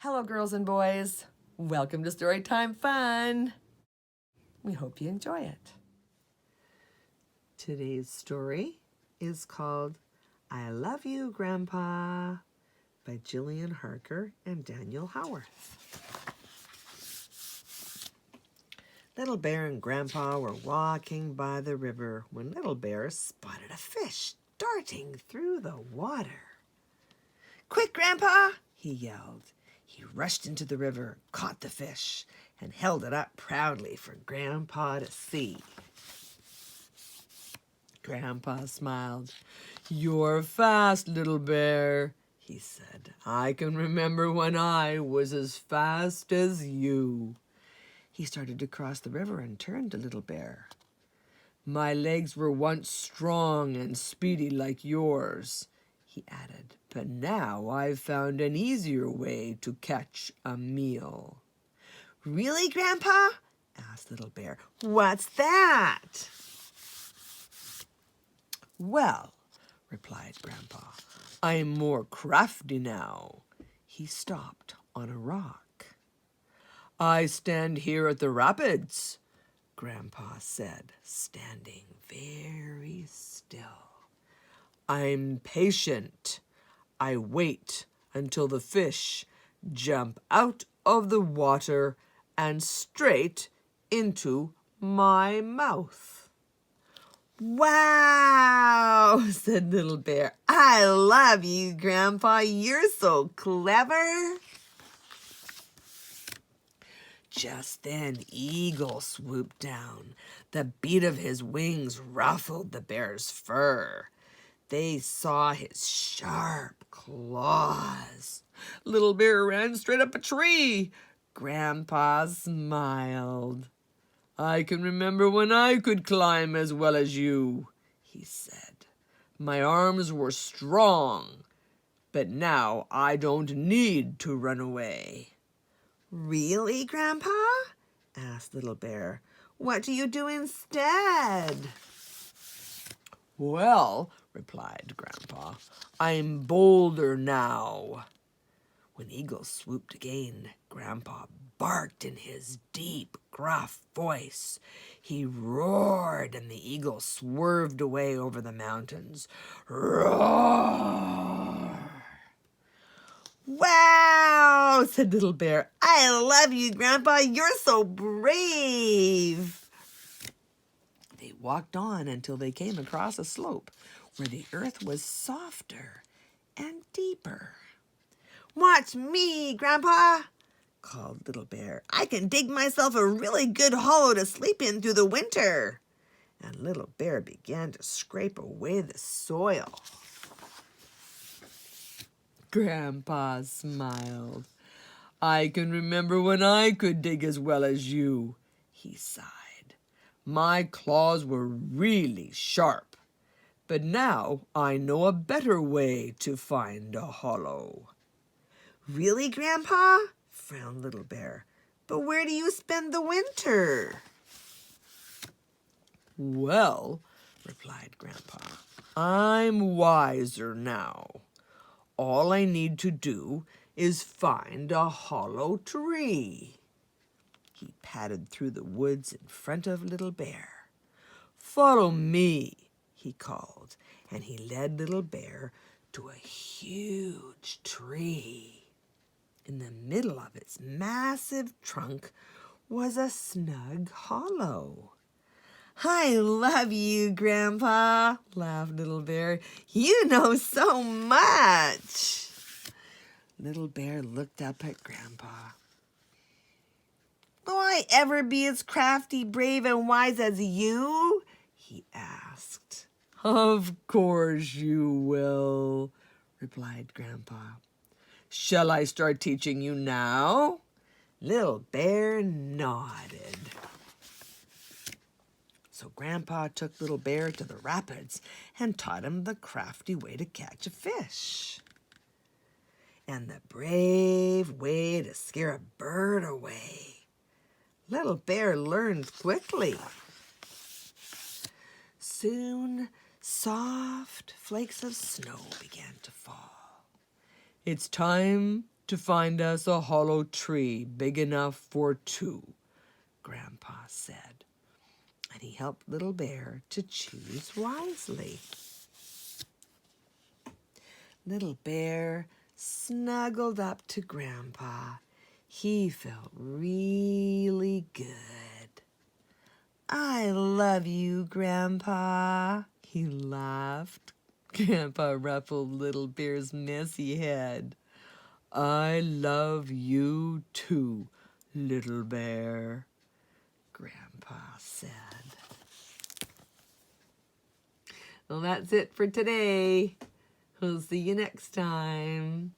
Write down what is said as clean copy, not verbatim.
Hello, girls and boys. Welcome to Storytime Fun. We hope you enjoy it. Today's story is called I Love You, Grandpa by Jillian Harker and Daniel Howarth. Little Bear and Grandpa were walking by the river when Little Bear spotted a fish darting through the water. "Quick, Grandpa!" he yelled. He rushed into the river, caught the fish, and held it up proudly for Grandpa to see. Grandpa smiled. "You're fast, Little Bear," he said. "I can remember when I was as fast as you." He started to cross the river and turned to Little Bear. "My legs were once strong and speedy like yours," he added, "but now I've found an easier way to catch a meal." "Really, Grandpa?" asked Little Bear. "What's that?" "Well," replied Grandpa, "I'm more crafty now." He stopped on a rock. "I stand here at the rapids," Grandpa said, standing very still. "I'm patient. I wait until the fish jump out of the water and straight into my mouth." "Wow," said Little Bear. "I love you, Grandpa. You're so clever." Just then Eagle swooped down. The beat of his wings ruffled the bear's fur. They saw his sharp claws. Little Bear ran straight up a tree. Grandpa smiled. "I can remember when I could climb as well as you," he said. "My arms were strong, but now I don't need to run away." "Really, Grandpa?" asked Little Bear. "What do you do instead?" "Well," replied Grandpa, "I'm bolder now." When Eagle swooped again, Grandpa barked in his deep, gruff voice. He roared, and the eagle swerved away over the mountains. "Roar!" "Wow," said Little Bear. "I love you, Grandpa. You're so brave." They walked on until they came across a slope where the earth was softer and deeper. "Watch me, Grandpa," called Little Bear. "I can dig myself a really good hollow to sleep in through the winter." And Little Bear began to scrape away the soil. Grandpa smiled. "I can remember when I could dig as well as you," he sighed. "My claws were really sharp, but now I know a better way to find a hollow." "Really, Grandpa?" frowned Little Bear. "But where do you spend the winter?" "Well," replied Grandpa, "I'm wiser now. All I need to do is find a hollow tree." He padded through the woods in front of Little Bear. "Follow me," he called, and he led Little Bear to a huge tree. In the middle of its massive trunk was a snug hollow. "I love you, Grandpa," laughed Little Bear. "You know so much." Little Bear looked up at Grandpa. "Will I ever be as crafty, brave, and wise as you?" he asked. "Of course you will," replied Grandpa. "Shall I start teaching you now?" Little Bear nodded. So Grandpa took Little Bear to the rapids and taught him the crafty way to catch a fish and the brave way to scare a bird away. Little Bear learned quickly. Soon, soft flakes of snow began to fall. "It's time to find us a hollow tree big enough for two, Grandpa said. And he helped Little Bear to choose wisely. Little Bear snuggled up to Grandpa. He felt really good. I love you, Grandpa, he laughed. Grandpa ruffled Little Bear's messy head. I love you too, Little Bear, Grandpa said. Well, that's it for today. We'll see you next time.